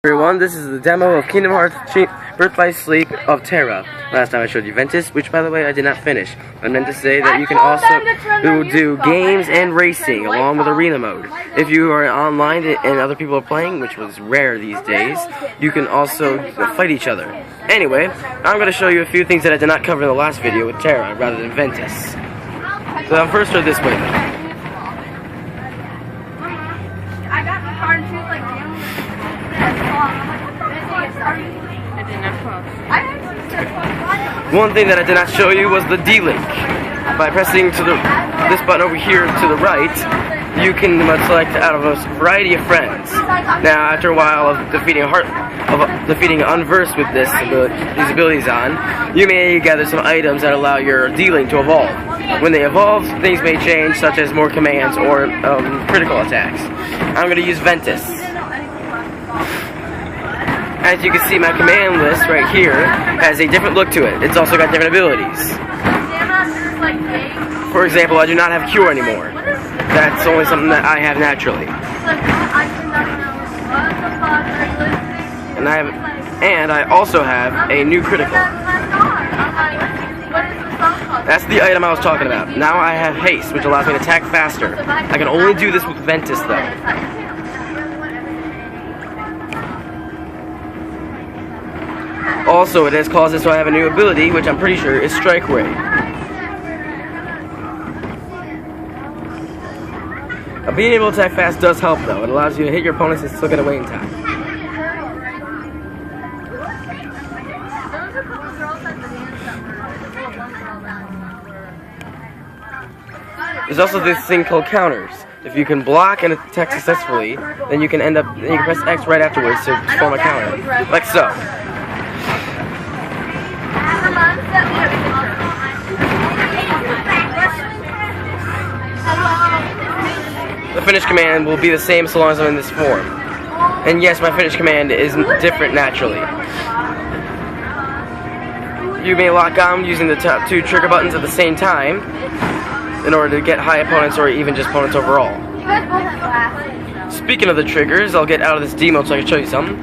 Everyone, this is the demo of Kingdom Hearts Birth by Sleep of Terra. Last time I showed you Ventus, which by the way I did not finish. I meant to say that you can also do games and racing along with arena mode. If you are online and other people are playing, which was rare these days, you can also fight each other. Anyway, I'm going to show you a few things that I did not cover in the last video with Terra rather than Ventus. So I'll first start this way then. One thing that I did not show you was the D-Link. By pressing this button over here to the right, you can select out of a variety of friends. Now, after a while of defeating Unverse with these abilities on, you may gather some items that allow your D-Link to evolve. When they evolve, things may change, such as more commands or critical attacks. I'm going to use Ventus. As you can see, my command list right here has a different look to it. It's also got different abilities. For example, I do not have Cure anymore. That's only something that I have naturally. And I also have a new critical. That's the item I was talking about. Now I have Haste, which allows me to attack faster. I can only do this with Ventus though. Also, it has caused it so I have a new ability, which I'm pretty sure is Strike Ray. Being able to attack fast does help, though. It allows you to hit your opponents and still get away in time. There's also this thing called counters. If you can block and attack successfully, then you can press X right afterwards to form a counter, like so. The finish command will be the same so long as I'm in this form. And yes, my finish command is different naturally. You may lock on using the top two trigger buttons at the same time in order to get high opponents or even just opponents overall. Speaking of the triggers, I'll get out of this D mode so I can show you something.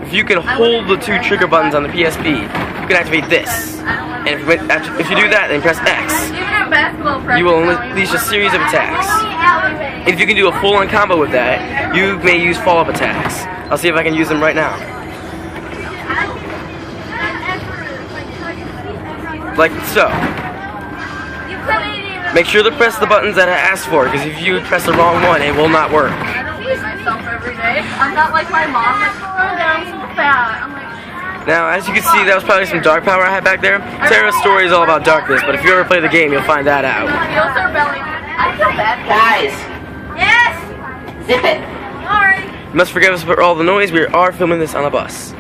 If you can hold the two trigger buttons on the PSP, you can activate this. And if you do that, then press X. You will unleash a series of attacks. If you can do a full-on combo with that, you may use follow-up attacks. I'll see if I can use them right now. Like so. Make sure to press the buttons that I asked for, because if you press the wrong one, it will not work. I'm not like my mom, like, oh, I'm so fat. I'm like... Now, as you can see, that was probably some dark power I had back there. Terra's story is all about darkness, but if you ever play the game, you'll find that out. I feel bad. Guys! Yes! Zip it! Sorry. You must forgive us for all the noise. We are filming this on a bus.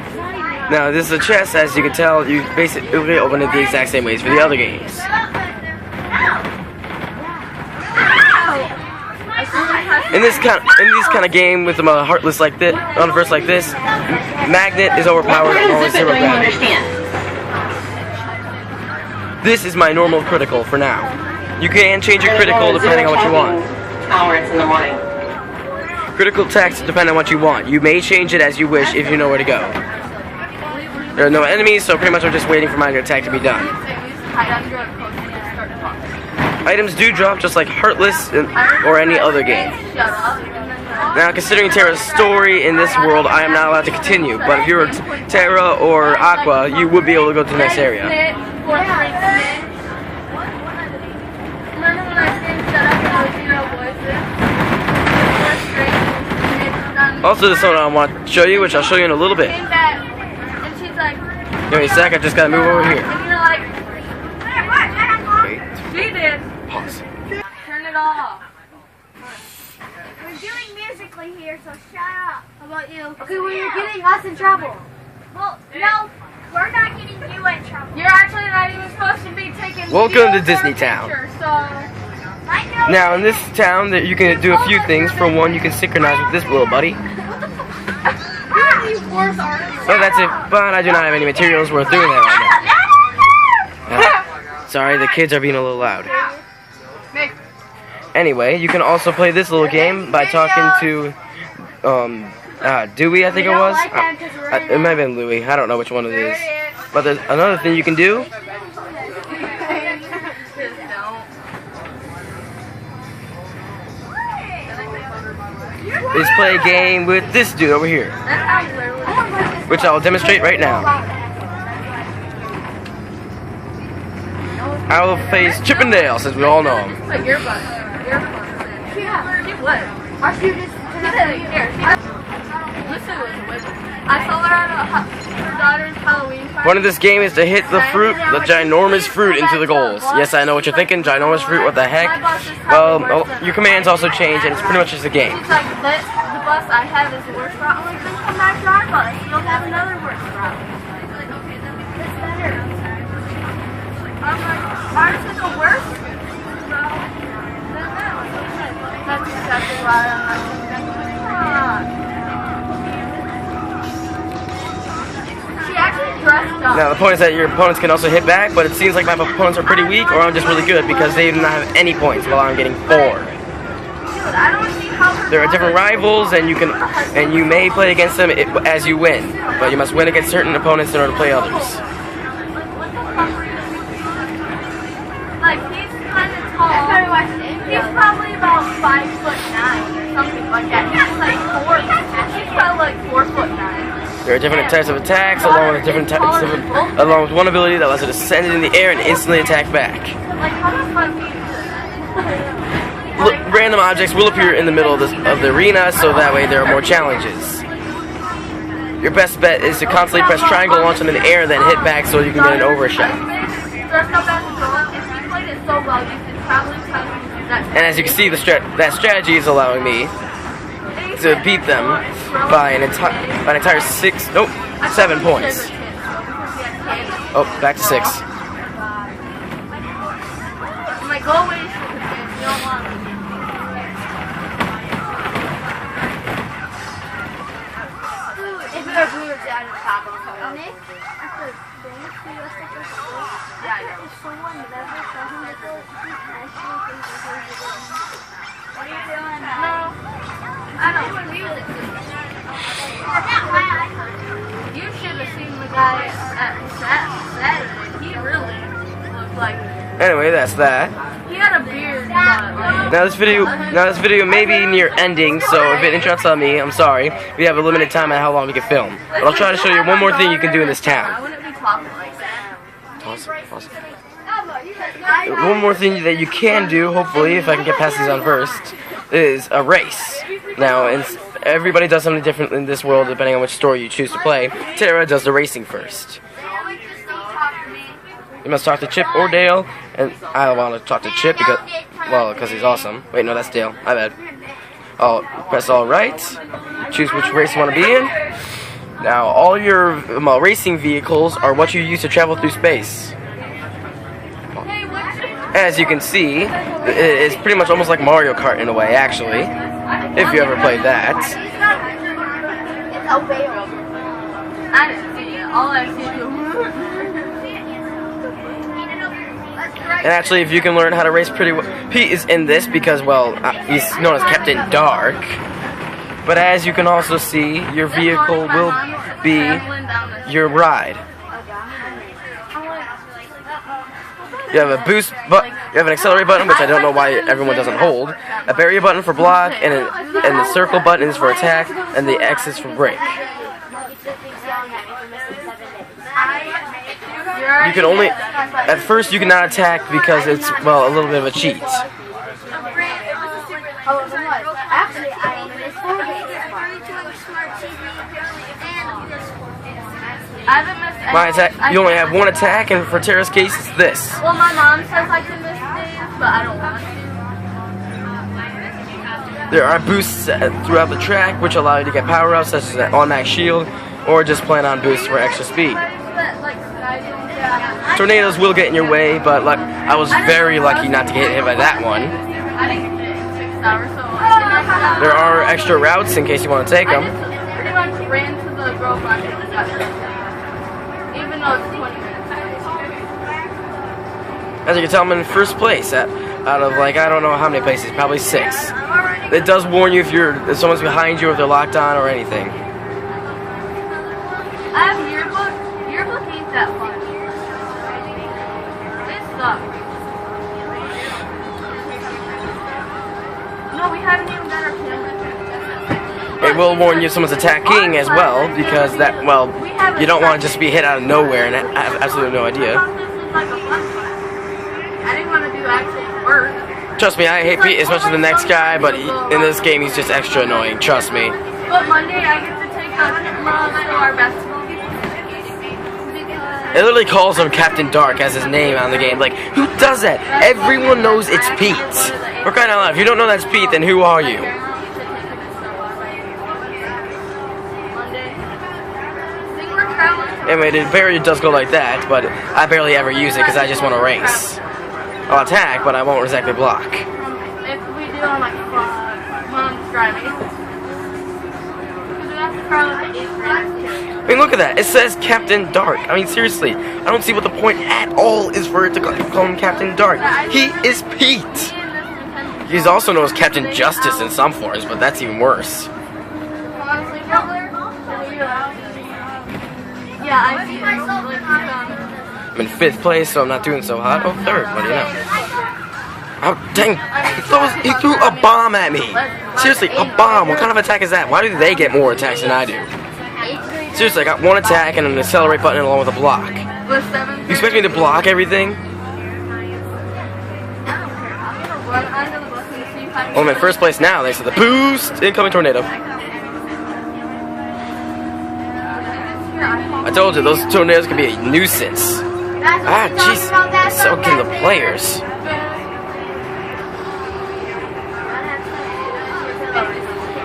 Now, this is a chest, as you can tell. You basically open it the exact same ways for the other games. In this kind of game with a heartless like this, Unverse like this, Magnet is overpowered and only zero gravity. This is my normal critical for now. You can change your critical depending on what you want. Hours in the morning. Critical attacks depend on what you want. You may change it as you wish if you know where to go. There are no enemies, so pretty much I'm just waiting for my attack to be done. Items do drop just like Heartless or any other game. Now, considering Terra's story in this world, I am not allowed to continue, but if you were Terra or Aqua, you would be able to go to the next area. Also, there's something I want to show you, which I'll show you in a little bit. Give me a sec, I just gotta move over here. Pause. Turn it off. We're doing musically here, so shut up. How about you? Okay, well, you're getting us in trouble. Well, no, we're not getting you in trouble. You're actually not even supposed to be taking Welcome to Disney Town. Now, in this town, you can do a few things. For one, you can synchronize with this little buddy. So that's it, but I do not have any materials worth doing that right now. Sorry, the kids are being a little loud. Anyway, you can also play this little game by talking to Dewey, I think it was. It might have been Louie. I don't know which one it is. But there's another thing you can do. Is play a game with this dude over here, which I'll demonstrate right now. I will face Chip and Dale, since we all know him. I saw her at her daughter's Halloween party. One of this game is to hit the fruit, the ginormous fruit, into the goals. Yes, I know what you're thinking, ginormous fruit, what the heck? Well, your commands also change, and it's pretty much just a game. She's like, the bus I have is the worst route. I'm like, then come back to our bus. You'll have another worse route. It's better. I'm like, ours is the worst route than that one. That's exactly why I'm like, come on. Now the point is that your opponents can also hit back, but it seems like my opponents are pretty weak, or I'm just really good because they do not have any points while I'm getting 4. There are different rivals, and you may play against them as you win, but you must win against certain opponents in order to play others. Like, he's kind of tall. He's probably about 5'9" or something like that. He's like 4. He's probably like 4'9". There are different types of attacks, along with one ability that allows you to send it in the air and instantly attack back. Random objects will appear in the middle of the arena, so that way there are more challenges. Your best bet is to constantly press triangle, launch them in the air, and then hit back so you can get an overshot. And as you can see, that strategy is allowing me to beat them by an entire 7 points. Oh, back to 6. My goal is you don't want me. If we were down in the top of the Nick, after yeah, I know. If someone never saw him before, he actually thinks what are you doing? No. I don't feel it. You should have seen the guy at Saturday. He really looked like. Anyway, that's that. He had a beard. Now this video may be near ending, so if it interrupts on me, I'm sorry. We have a limited time on how long we can film. But I'll try to show you one more thing you can do in this town. I wouldn't be talking like that. Awesome. One more thing that you can do, hopefully, if I can get past these on first, is a race. Now, everybody does something different in this world depending on which story you choose to play. Terra does the racing first. You must talk to Chip or Dale, and I want to talk to Chip because he's awesome. Wait, no, that's Dale. My bad. I'll press all right, choose which race you want to be in. Now, all your racing vehicles are what you use to travel through space. As you can see, it's pretty much almost like Mario Kart in a way, actually, if you ever played that. I didn't see it. All I see And actually, if you can learn how to race pretty well, Pete is in this because, well, he's known as Captain Dark. But as you can also see, your vehicle will be your ride. You have a boost button, you have an accelerate button, which I don't know why everyone doesn't hold, a barrier button for block, and the circle button is for attack, and the X is for brake. You can only, at first you cannot attack because it's, well, a little bit of a cheat. My attack, you only have one attack, and for Terra's case, it's this. Well, my mom says I can miss days, but I don't want to. There are boosts throughout the track, which allow you to get power-ups, such as an automatic shield, or just plan on boosts for extra speed. Tornadoes will get in your way, but I was very lucky not to get hit by that one. There are extra routes in case you want to take them. I just pretty much ran to the girl project and got her. Even though it's 20 minutes. As you can tell, I'm in first place out of, I don't know how many places, probably 6. it does warn you if someone's behind you or if they're locked on or anything. I have yearbook. Yearbook ain't that fun. It sucks. No, we haven't even done our camera. It will warn you if someone's attacking as well, because that, well, you don't want to just be hit out of nowhere and have absolutely no idea. I didn't want to do actual work. Trust me, I hate Pete as much as the next guy, but in this game he's just extra annoying, trust me. But Monday I get to take a mom to our basketball game. It literally calls him Captain Dark as his name on the game. Like, who does that? Everyone knows it's Pete. For crying out loud, if you don't know that's Pete, then who are you? Anyway, the barrier does go like that, but I barely ever use it because I just want to race. I'll attack, but I won't exactly block. If we do on like mom's driving, I mean, look at that. It says Captain Dark. I mean, seriously, I don't see what the point at all is for it to call him Captain Dark. He is Pete. He's also known as Captain Justice in some forms, but that's even worse. Yeah, I see. I'm in 5th place, so I'm not doing so hot. Oh, 3rd. What do you know? Oh, dang. He threw a bomb at me. Seriously, a bomb. What kind of attack is that? Why do they get more attacks than I do? Seriously, I got one attack and an accelerate button along with a block. You expect me to block everything? Oh, I'm in 1st place now. Thanks to the boost. Incoming tornado. I told you, those tornadoes can be a nuisance. Ah, jeez. So can the players.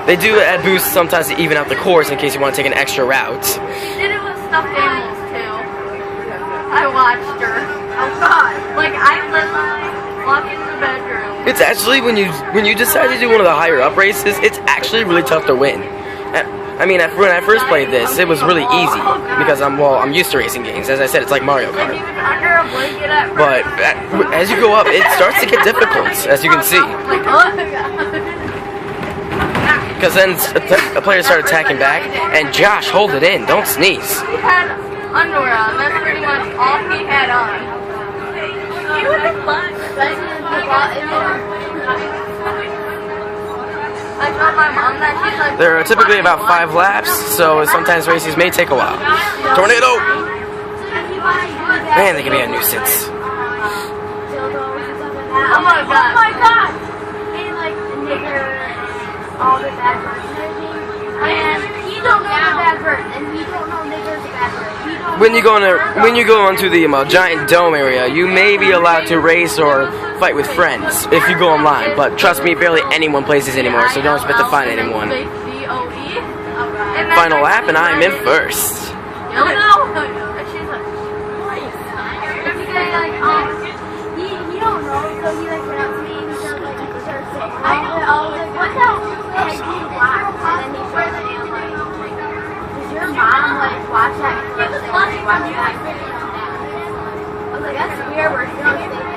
They do add boosts sometimes to even out the course in case you want to take an extra route. She did it with stuffed animals, too. I watched her. Oh, God. Like, I literally walk in the bedroom. It's actually, when you decide to do one of the higher up races, it's actually really tough to win. I mean, when I first played this, it was really easy because I'm used to racing games. As I said, it's like Mario Kart. But as you go up, it starts to get difficult, as you can see. Because then a player started attacking back, and Josh, hold it in, don't sneeze. He had underwear on. That's pretty much all he had on. He was fun. There are typically about 5 laps, so sometimes races may take a while. Tornado! Man, they can be a nuisance. Oh my god. Oh my god! And like nigger, all the bad words. And he don't know the bad words, and he don't know nigger's bad words. When you go onto the giant dome area, you may be allowed to race or fight with friends if you go online. But trust me, barely anyone plays this anymore, so don't expect to find anyone. Final lap, and I'm in 1st. He don't know, so he like went up to me and he said like, I was like, what the heck do you watch? And then he showed me, I'm like, does your mom like watch that clip? Watch that video? I was like, that's weird, where she don't say that.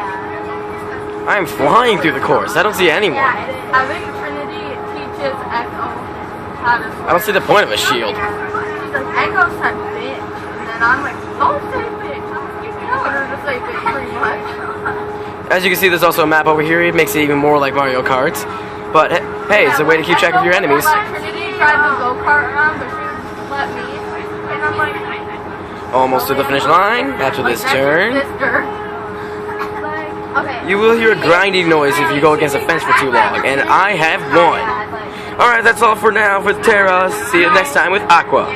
I'm flying through the course. I don't see anyone. I think Trinity teaches Echo how to swim. I don't see the point of a shield. She's like, Echo said bitch. And then I'm like, don't say bitch. You tell her to say bitch pretty much. As you can see, there's also a map over here. It makes it even more like Mario Kart. But hey, it's a way to keep track of your enemies. Trinity tried to go-kart around, but she let me. And I'm like, Almost to the finish line after this turn. You will hear a grinding noise if you go against a fence for too long, and I have won. Alright, that's all for now with Terra. See you next time with Aqua.